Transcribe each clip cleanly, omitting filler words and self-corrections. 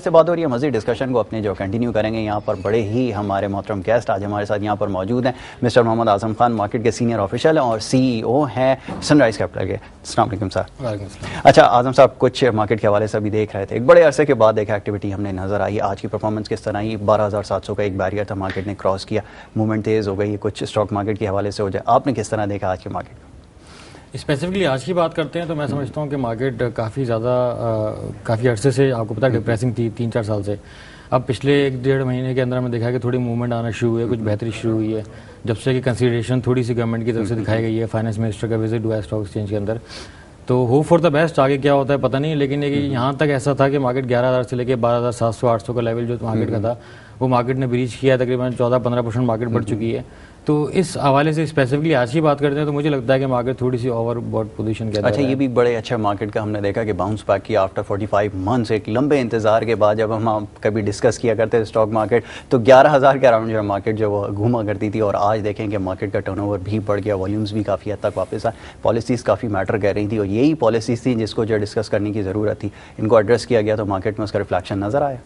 سے بات ہو رہی ہے. مزید ڈسکشن کو اپنے جو کنٹینیو کریں گے. یہاں پر بڑے ہی ہمارے محترم گیسٹ آج ہمارے ساتھ یہاں پر موجود ہیں. مسٹر محمد اعظم خان مارکیٹ کے سینئر آفیشل ہیں اور CEO ہیں سن رائز کیپٹل کے. السلام علیکم سر. وعلیکم السلام. اچھا اعظم صاحب, کچھ مارکیٹ کے حوالے سے بھی دیکھ رہے تھے, ایک بڑے عرصے کے بعد ایک ایکٹیویٹی ہم نے نظر آئی. آج کی پرفارمنس کس طرح ہی 12,700 کا ایک بیریئر تھا, مارکیٹ نے کراس کیا, موومنٹ تیز ہو گئی. کچھ اسٹاک مارکیٹ کے حوالے سے ہو جائے, آپ نے کس طرح دیکھا آج کے مارکیٹ کو؟ اسپیسیفکلی آج کی بات کرتے ہیں تو میں سمجھتا ہوں کہ مارکیٹ کافی عرصے سے آپ کو پتا ڈپریسنگ تھی 3-4 سال سے. اب پچھلے 1-1.5 مہینے کے اندر ہم نے دیکھا کہ تھوڑی موومنٹ آنا شروع ہوئی ہے, کچھ بہتری شروع ہوئی ہے جب سے کہ کنسیڈریشن تھوڑی سی گورنمنٹ کی طرف سے دکھائی گئی ہے. فائنانس منسٹر کا وزٹ ہوا ہے اسٹاک ایکسچینج کے اندر, تو ہوپ فار دا بیسٹ. آگے کیا ہوتا ہے پتہ نہیں, لیکن یہاں تک ایسا تھا کہ مارکیٹ 11,000 سے لے کے 12,700-800 کا لیول جو مارکیٹ کا تھا وہ مارکیٹ نے بریچ کیا. تقریباً 14-15% مارکیٹ بڑھ چکی ہے. تو اس حوالے سے اسپیسیفکلی آج کی بات کرتے ہیں تو مجھے لگتا ہے کہ مارکیٹ تھوڑی سی اوور باٹ پوزیشن کے اندر. اچھا, یہ بھی بڑے اچھا مارکیٹ کا ہم نے دیکھا کہ باؤنس بیک کیا آفٹر 45 منتھس, ایک لمبے انتظار کے بعد. جب ہم کبھی ڈسکس کیا کرتے تھے اسٹاک مارکیٹ تو 11,000 کے اراؤنڈ جو ہے مارکیٹ جو وہ گھوما کرتی تھی, اور آج دیکھیں کہ مارکیٹ کا ٹرن اوور بھی بڑھ گیا, والیومز بھی کافی حد تک واپس آئے. پالیسیز کافی میٹر کر رہی تھی, اور یہی پالیسیز تھیں جس کو جو ڈسکس کرنے کی ضرورت تھی. ان کو ایڈریس کیا گیا تو مارکیٹ میں اس کا ریفلیکشن نظر آیا.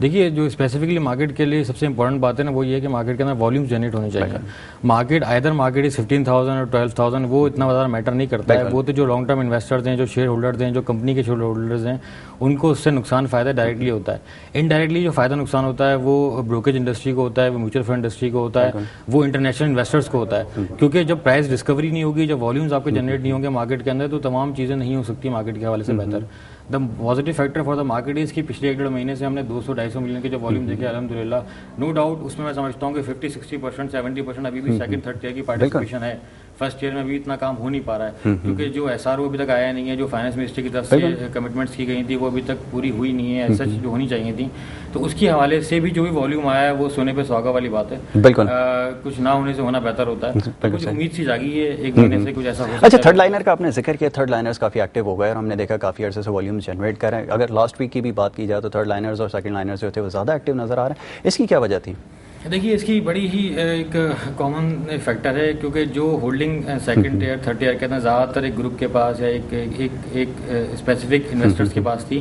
دیکھیے, جو اسپیسیفکلی مارکیٹ کے لیے سب سے امپورٹنٹ بات ہے نا, وہ یہ ہے کہ مارکیٹ کے اندر والیومز جنریٹ ہونے چاہیے. مارکیٹ مارکیٹ 15,000 اور 12,000 وہ اتنا زیادہ میٹر نہیں کرتا ہے. وہ تو جو لانگ ٹرم انویسٹرز ہیں, جو شیئر ہولڈرز ہیں, جو کمپنی کے شیئر ہولڈرز ہیں, ان کو اس سے نقصان فائدہ ڈائریکٹلی ہوتا ہے. انڈائریکٹلی جو فائدہ نقصان ہوتا ہے وہ بروکریج انڈسٹری کو ہوتا ہے, وہ میوچل فنڈ انڈسٹری کو ہوتا ہے, وہ انٹرنیشنل انویسٹرز کو ہوتا ہے. کیونکہ جب پرائز ڈسکوری نہیں ہوگی, جب والیومز آپ کے جنریٹ نہیں ہوں گے مارکیٹ کے اندر, تو تمام چیزیں نہیں ہو سکتی مارکیٹ کے حوالے سے بہتر. The positive factor for the market is کہ پچھلے 1-1.5 مہینے سے ہم نے 200-250 ملین کے جو والیوم دیکھے الحمدللہ, نو ڈاؤٹ اس میں سمجھتا ہوں کہ 50-60%, 70% ابھی بھی سیکنڈ تھرڈ ٹیئر کی پارٹیسپیشن ہے. فرسٹ ایئر میں بھی اتنا کام ہو نہیں پا رہا ہے, کیونکہ جو SRO ابھی تک آیا نہیں ہے, جو فائنانس منسٹری کی طرف سے کمٹمنٹس کی گئی تھی وہ ابھی تک پوری ہوئی نہیں ہے ایسا جو ہونی چاہیے تھی. تو اس کے حوالے سے بھی جو بھی والیوم آیا ہے وہ سونے پہ سہاگا والی بات ہے. بالکل, کچھ نہ ہونے سے ہونا بہتر ہوتا ہے. کچھ امید سی جاگی ہے 1 مہینے سے کچھ ایسا ہو سکتا ہے. اچھا, تھرڈ لائنر کا آپ نے ذکر کیا, تھرڈ لائنرز کافی ایکٹیو ہو گئے اور ہم نے دیکھا کافی عرصے سے والیوم جنریٹ کر رہے ہیں. اگر لاسٹ ویک کی بھی بات کی جائے تو تھرڈ لائنرز اور سیکنڈ لائنرز جو تھے وہ زیادہ ایکٹیو نظر آ رہے ہیں. اس کی کیا وجہ تھی؟ دیکھیے, اس کی بڑی ہی ایک کامن فیکٹر ہے, کیونکہ جو holding second tier third tier کے اندر زیادہ تر ایک گروپ کے پاس یا ایک اسپیسیفک انویسٹرز کے پاس تھی,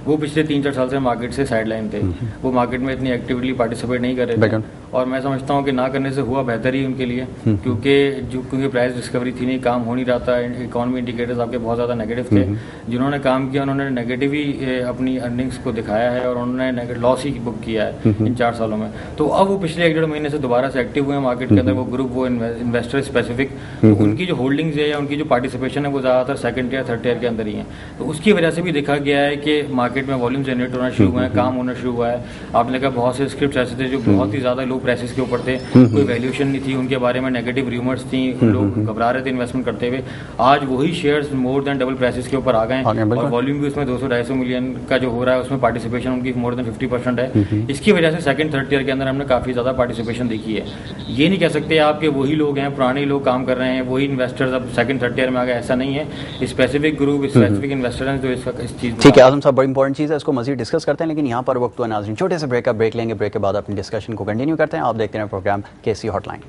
وہ پچھلے 3-4 سال سے مارکیٹ سے سائڈ لائن تھے. وہ مارکیٹ میں اتنی ایکٹیولی پارٹیسپیٹ نہیں کر رہے تھے, اور میں سمجھتا ہوں کہ نہ کرنے سے ہوا بہتر ہی ان کے لیے, کیونکہ پرائز ڈسکوری تھی نہیں, کام ہو نہیں رہا تھا. اکانومی انڈیکیٹرز آپ کے بہت زیادہ نیگیٹو تھے. جنہوں نے کام کیا انہوں نے نیگیٹو ہی اپنی ارننگس کو دکھایا ہے, اور انہوں نے لاس ہی بک کیا ہے ان 4 سالوں میں. تو اب وہ پچھلے 1-1.5 مہینے سے دوبارہ سے ایکٹیو ہوئے ہیں مارکیٹ کے اندر, وہ گروپ, وہ انویسٹر اسپیسیفک. تو ان کی جو ہولڈنگز ہے یا ان کی جو پارٹیسپیشن ہے وہ زیادہ تر سیکنڈ ٹیئر تھرڈ ٹیئر کے اندر ہی ہیں. تو اس کی وجہ سے بھی دیکھا گیا ہے کہ مارکیٹ میں والیوم جنریٹ ہونا شروع ہوا ہے, کام ہونا شروع ہوا ہے. آپ نے کہا بہت سے اسکرپٹس ایسے تھے جو بہت ہی زیادہ لو پرائسز کے اوپر تھے, کوئی ویلیوشن نہیں تھی, ان کے بارے میں نیگیٹو ریومرز تھیں, لوگ گھبرا رہے تھے انویسٹمنٹ کرتے ہوئے. آج وہی شیئرز مور دین ڈبل پرائسز کے اوپر آ گئے ہیں, اور والیوم بھی اس میں 200-250 ملین کا جو ہو رہا ہے اس میں پارٹیسپیشن ان کی مور دین 50% ہے. اس کی وجہ سے سیکنڈ تھرڈ ٹیئر کے اندر ہم نے کافی زیادہ پارٹیسپیشن دیکھی ہے. یہ نہیں کہہ سکتے آپ کہ وہی لوگ ہیں, پرانے لوگ کام کر رہے ہیں, وہی انویسٹرز اب سیکنڈ تھرڈ ٹیئر میں آ گئے, ایسا نہیں ہے. اسپیسیفک گروپ, اسپیسیفک انویسٹر ہیں جو اس چیز. ٹھیک ہے اعظم صاحب, بڑی امپورٹنٹ چیز ہے, اس کو مزید ڈسکس کرتے ہیں, لیکن یہاں پر وقت ناظرین چھوٹے سے بریک لیں گے. بریک کے بعد اپنی ڈسکشن کو کنٹینیو کرتے ہیں. آپ دیکھتے ہیں پروگرام KC ہاٹ لائن.